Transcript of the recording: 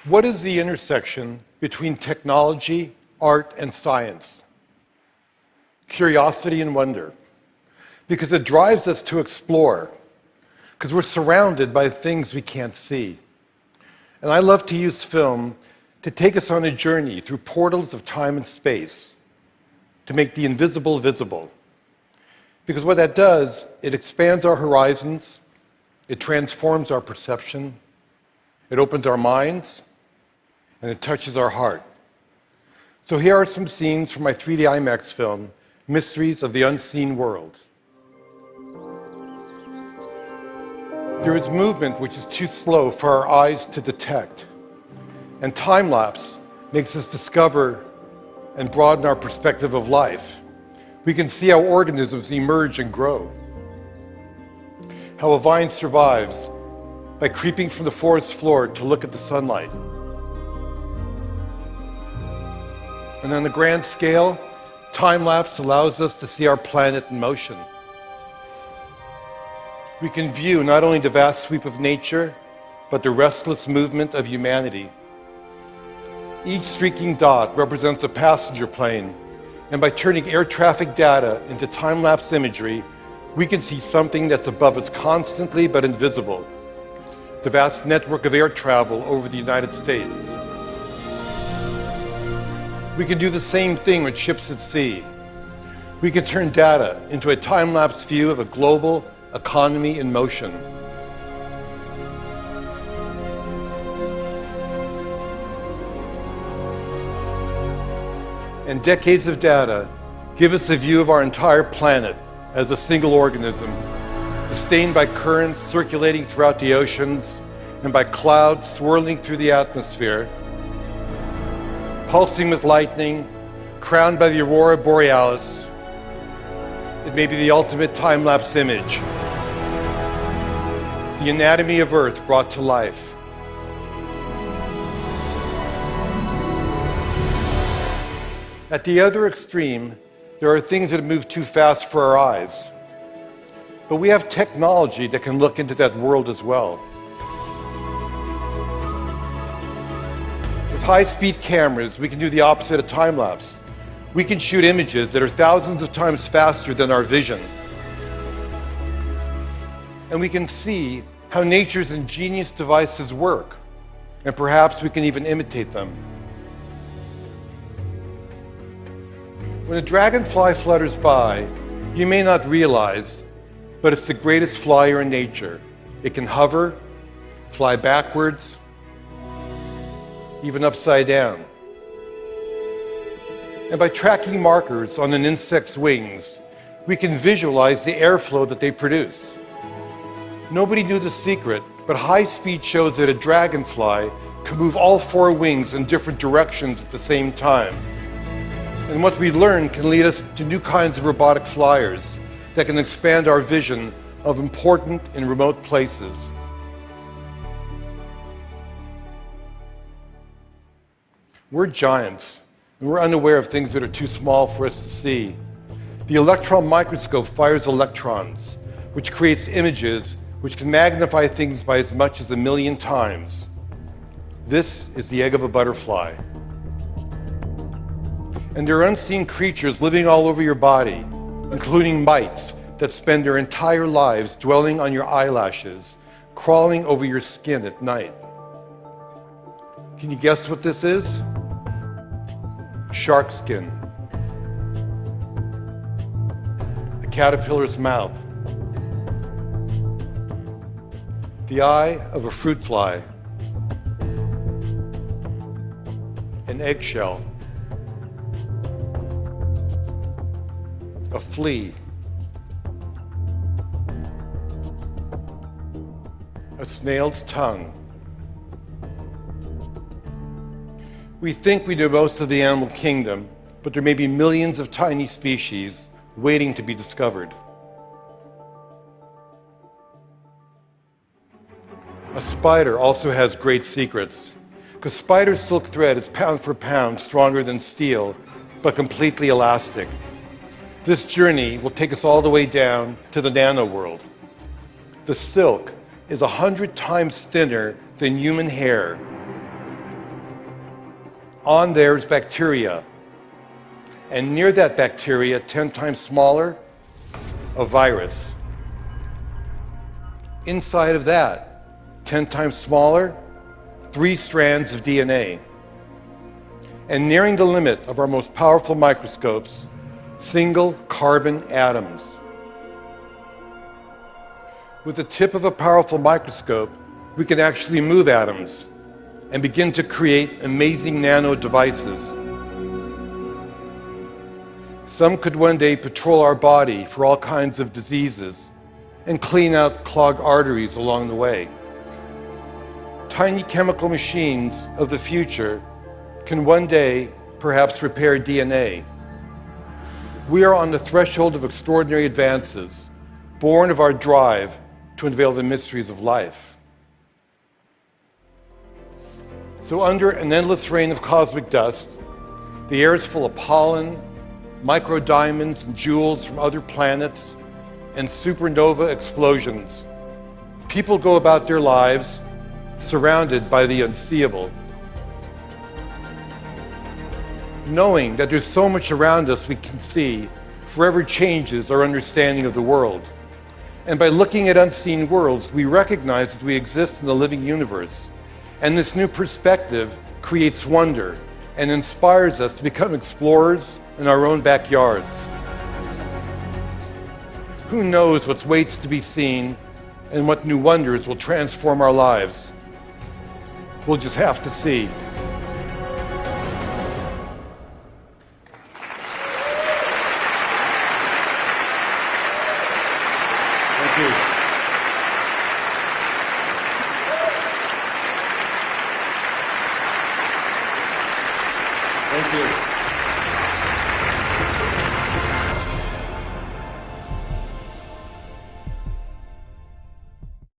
What is the intersection between technology, art, and science? Curiosity and wonder. Because it drives us to explore. Because we're surrounded by things we can't see. And I love to use film to take us on a journey through portals of time and space, to make the invisible visible. Because what that does, it expands our horizons, it transforms our perception, it opens our minds, and it touches our heart. So here are some scenes from my 3D IMAX film, Mysteries of the Unseen World. There is movement which is too slow for our eyes to detect. And time-lapse makes us discover and broaden our perspective of life. We can see how organisms emerge and grow. How a vine survives by creeping from the forest floor to look at the sunlight. And on a grand scale, time-lapse allows us to see our planet in motion. We can view not only the vast sweep of nature, but the restless movement of humanity. Each streaking dot represents a passenger plane, and by turning air traffic data into time-lapse imagery, we can see something that's above us constantly but invisible. The vast network of air travel over the United States. We can do the same thing with ships at sea. We can turn data into a time-lapse view of a global economy in motion. And decades of data give us a view of our entire planet as a single organism, sustained by currents circulating throughout the oceans and by clouds swirling through the atmosphere, pulsing with lightning, crowned by the aurora borealis. It may be the ultimate time-lapse image. The anatomy of Earth brought to life. At the other extreme, there are things that move too fast for our eyes. But we have technology that can look into that world as well. With high-speed cameras, we can do the opposite of time-lapse. We can shoot images that are thousands of times faster than our vision. And we can see how nature's ingenious devices work, and perhaps we can even imitate them. When a dragonfly flutters by, you may not realize, but it's the greatest flyer in nature. It can hover, fly backwards, even upside down. And by tracking markers on an insect's wings, we can visualize the airflow that they produce. Nobody knew the secret, but high speed shows that a dragonfly can move all four wings in different directions at the same time. And what we learn can lead us to new kinds of robotic flyers that can expand our vision of important and remote places. We're giants, and we're unaware of things that are too small for us to see. The electron microscope fires electrons, which creates images which can magnify things by as much as 1,000,000 times. This is the egg of a butterfly. And there are unseen creatures living all over your body, including mites that spend their entire lives dwelling on your eyelashes, crawling over your skin at night. Can you guess what this is? Shark skin. A caterpillar's mouth. The eye of a fruit fly. An eggshell. A flea. A snail's tongue. We think we know most of the animal kingdom, but there may be millions of tiny species waiting to be discovered. A spider also has great secrets, because spider silk thread is pound for pound stronger than steel, but completely elastic. This journey will take us all the way down to the nano world. The silk is 100 times thinner than human hair, On there is bacteria. And near that bacteria, 10 times smaller, a virus. Inside of that, 10 times smaller, 3 strands of DNA. And nearing the limit of our most powerful microscopes, single carbon atoms. With the tip of a powerful microscope, we can actually move atoms and begin to create amazing nano devices. Some could one day patrol our body for all kinds of diseases and clean out clogged arteries along the way. Tiny chemical machines of the future can one day perhaps repair DNA. We are on the threshold of extraordinary advances, born of our drive to unveil the mysteries of life. So under an endless rain of cosmic dust, the air is full of pollen, microdiamonds and jewels from other planets, and supernova explosions. People go about their lives surrounded by the unseeable, knowing that there's so much around us we can see forever changes our understanding of the world. And by looking at unseen worlds, we recognize that we exist in the living universe. And this new perspective creates wonder and inspires us to become explorers in our own backyards. Who knows what waits to be seen and what new wonders will transform our lives? We'll just have to see. Thank you. Thank you.